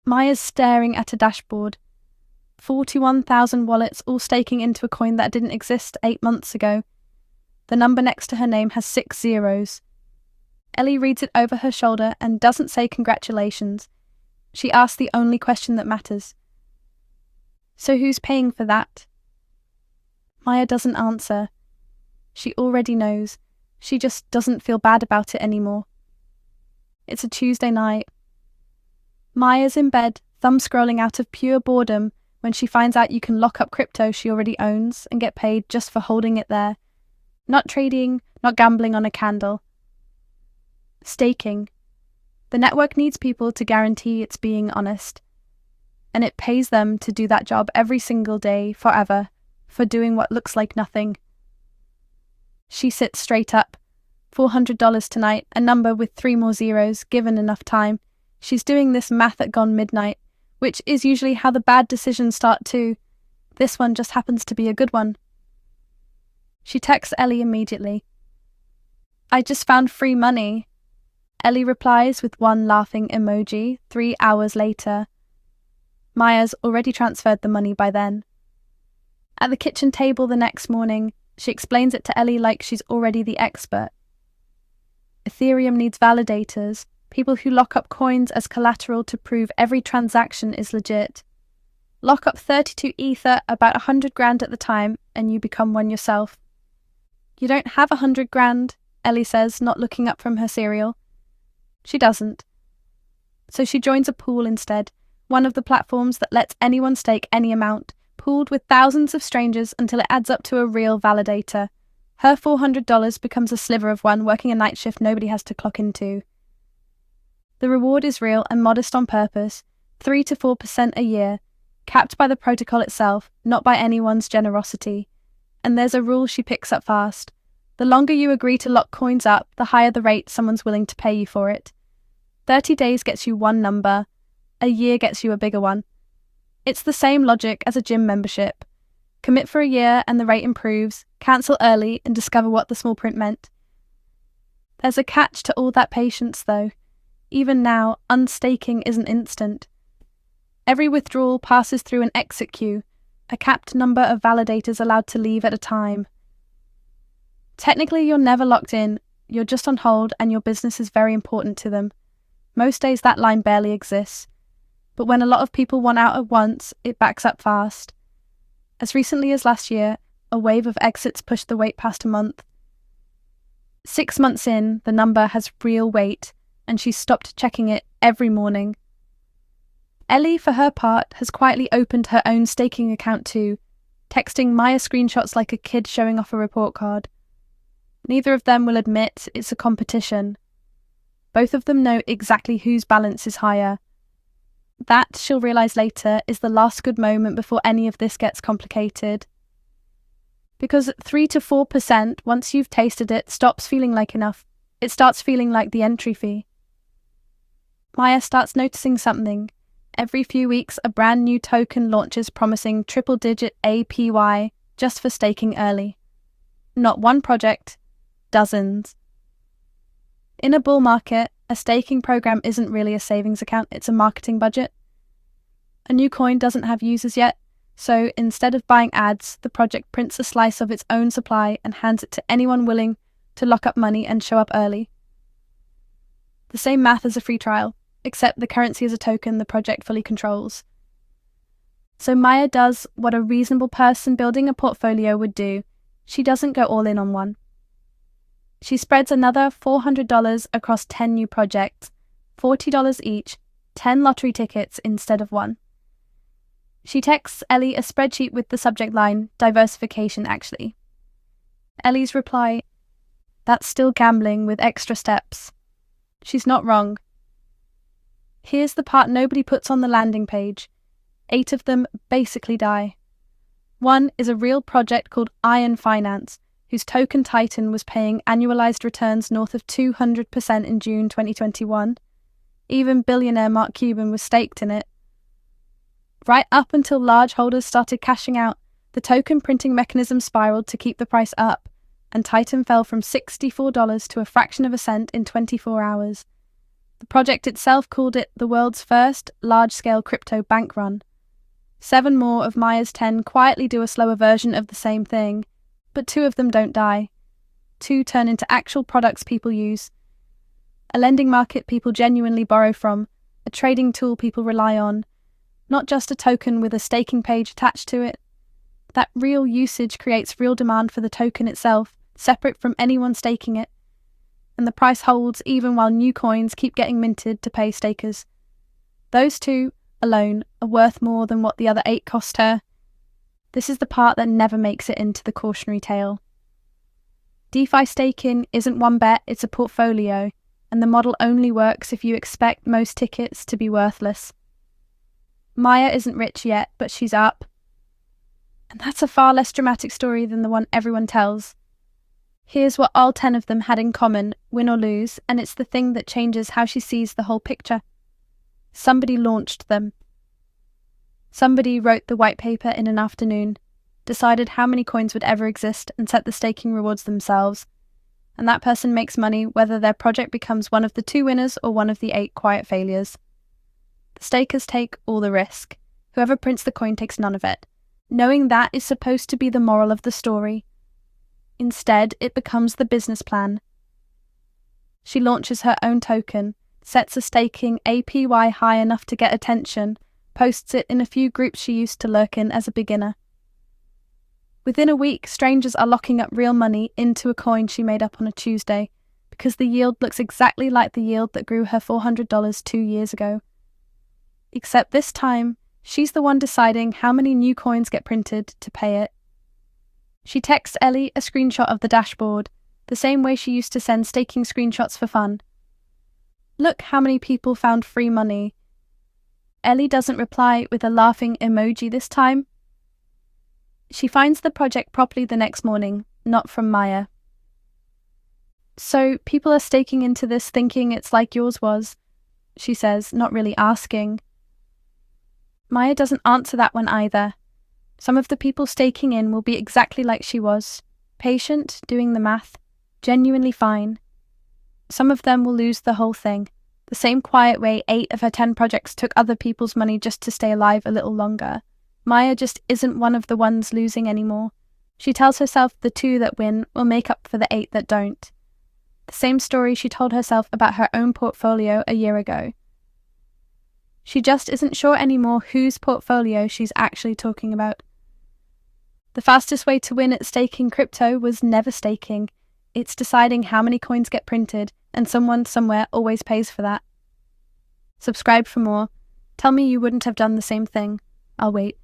Maya's staring at a dashboard. 41,000 wallets all staking into a coin that didn't exist 8 months ago. The number next to her name has 6 zeros. Ellie reads it over her shoulder and doesn't say congratulations. She asks the only question that matters. So who's paying for that? Maya doesn't answer. She already knows. She just doesn't feel bad about it anymore. It's a Tuesday night. Maya's in bed, thumb scrolling out of pure boredom when she finds out you can lock up crypto she already owns and get paid just for holding it there. Not trading, not gambling on a candle. Staking. The network needs people to guarantee it's being honest. And it pays them to do that job every single day, forever, for doing what looks like nothing. She sits straight up. $400 tonight, a number with 3 more zeros, given enough time. She's doing this math at gone midnight, which is usually how the bad decisions start too. This one just happens to be a good one. She texts Ellie immediately. I just found free money. Ellie replies with one laughing emoji 3 hours later. Maya's already transferred the money by then. At the kitchen table the next morning, she explains it to Ellie like she's already the expert. Ethereum needs validators, people who lock up coins as collateral to prove every transaction is legit. Lock up 32 Ether, about 100 grand at the time, and you become one yourself. You don't have 100 grand, Ellie says, not looking up from her cereal. She doesn't. So she joins a pool instead, one of the platforms that lets anyone stake any amount, pooled with thousands of strangers until it adds up to a real validator. Her $400 becomes a sliver of one working a night shift nobody has to clock into. The reward is real and modest on purpose, 3 to 4% a year, capped by the protocol itself, not by anyone's generosity. And there's a rule she picks up fast. The longer you agree to lock coins up, the higher the rate someone's willing to pay you for it. 30 days gets you one number, a year gets you a bigger one. It's the same logic as a gym membership. Commit for a year and the rate improves, cancel early and discover what the small print meant. There's a catch to all that patience though. Even now, unstaking isn't instant. Every withdrawal passes through an exit queue, a capped number of validators allowed to leave at a time. Technically you're never locked in, you're just on hold and your business is very important to them. Most days that line barely exists. But when a lot of people want out at once, it backs up fast. As recently as last year, a wave of exits pushed the wait past a month. 6 months in, the number has real weight, and she's stopped checking it every morning. Ellie, for her part, has quietly opened her own staking account too, texting Maya screenshots like a kid showing off a report card. Neither of them will admit it's a competition. Both of them know exactly whose balance is higher. That, she'll realise later, is the last good moment before any of this gets complicated. Because 3 to 4%, once you've tasted it, stops feeling like enough. It starts feeling like the entry fee. Maya starts noticing something. Every few weeks, a brand new token launches promising triple-digit APY just for staking early. Not one project, dozens. In a bull market, a staking program isn't really a savings account, it's a marketing budget. A new coin doesn't have users yet, so instead of buying ads, the project prints a slice of its own supply and hands it to anyone willing to lock up money and show up early. The same math as a free trial, except the currency is a token the project fully controls. So Maya does what a reasonable person building a portfolio would do. She doesn't go all in on one. She spreads another $400 across 10 new projects, $40 each, 10 lottery tickets instead of one. She texts Ellie a spreadsheet with the subject line, diversification actually. Ellie's reply, that's still gambling with extra steps. She's not wrong. Here's the part nobody puts on the landing page. 8 of them basically die. One is a real project called Iron Finance, whose token Titan was paying annualized returns north of 200% in June 2021. Even billionaire Mark Cuban was staked in it. Right up until large holders started cashing out, the token printing mechanism spiraled to keep the price up, and Titan fell from $64 to a fraction of a cent in 24 hours. The project itself called it the world's first large-scale crypto bank run. 7 more of Maya's 10 quietly do a slower version of the same thing, but 2 of them don't die. 2 turn into actual products people use. A lending market people genuinely borrow from, a trading tool people rely on, not just a token with a staking page attached to it. That real usage creates real demand for the token itself, separate from anyone staking it. And the price holds even while new coins keep getting minted to pay stakers. Those 2 alone are worth more than what the other 8 cost her. This is the part that never makes it into the cautionary tale. DeFi staking isn't one bet, it's a portfolio, and the model only works if you expect most tickets to be worthless. Maya isn't rich yet, but she's up. And that's a far less dramatic story than the one everyone tells. Here's what all 10 of them had in common, win or lose, and it's the thing that changes how she sees the whole picture. Somebody launched them. Somebody wrote the white paper in an afternoon, decided how many coins would ever exist, and set the staking rewards themselves. And that person makes money whether their project becomes one of the 2 winners or one of the 8 quiet failures. The stakers take all the risk. Whoever prints the coin takes none of it. Knowing that is supposed to be the moral of the story. Instead, it becomes the business plan. She launches her own token, sets a staking APY high enough to get attention, posts it in a few groups she used to lurk in as a beginner. Within a week, strangers are locking up real money into a coin she made up on a Tuesday, because the yield looks exactly like the yield that grew her $400 2 years ago. Except this time, she's the one deciding how many new coins get printed to pay it. She texts Ellie a screenshot of the dashboard, the same way she used to send staking screenshots for fun. Look how many people found free money. Ellie doesn't reply with a laughing emoji this time. She finds the project properly the next morning, not from Maya. So people are staking into this thinking it's like yours was, she says, not really asking. Maya doesn't answer that one either. Some of the people staking in will be exactly like she was, patient, doing the math, genuinely fine. Some of them will lose the whole thing, the same quiet way 8 of her 10 projects took other people's money just to stay alive a little longer. Maya just isn't one of the ones losing anymore. She tells herself the 2 that win will make up for the 8 that don't. The same story she told herself about her own portfolio a year ago. She just isn't sure anymore whose portfolio she's actually talking about. The fastest way to win at staking crypto was never staking. It's deciding how many coins get printed, and someone somewhere always pays for that. Subscribe for more. Tell me you wouldn't have done the same thing. I'll wait.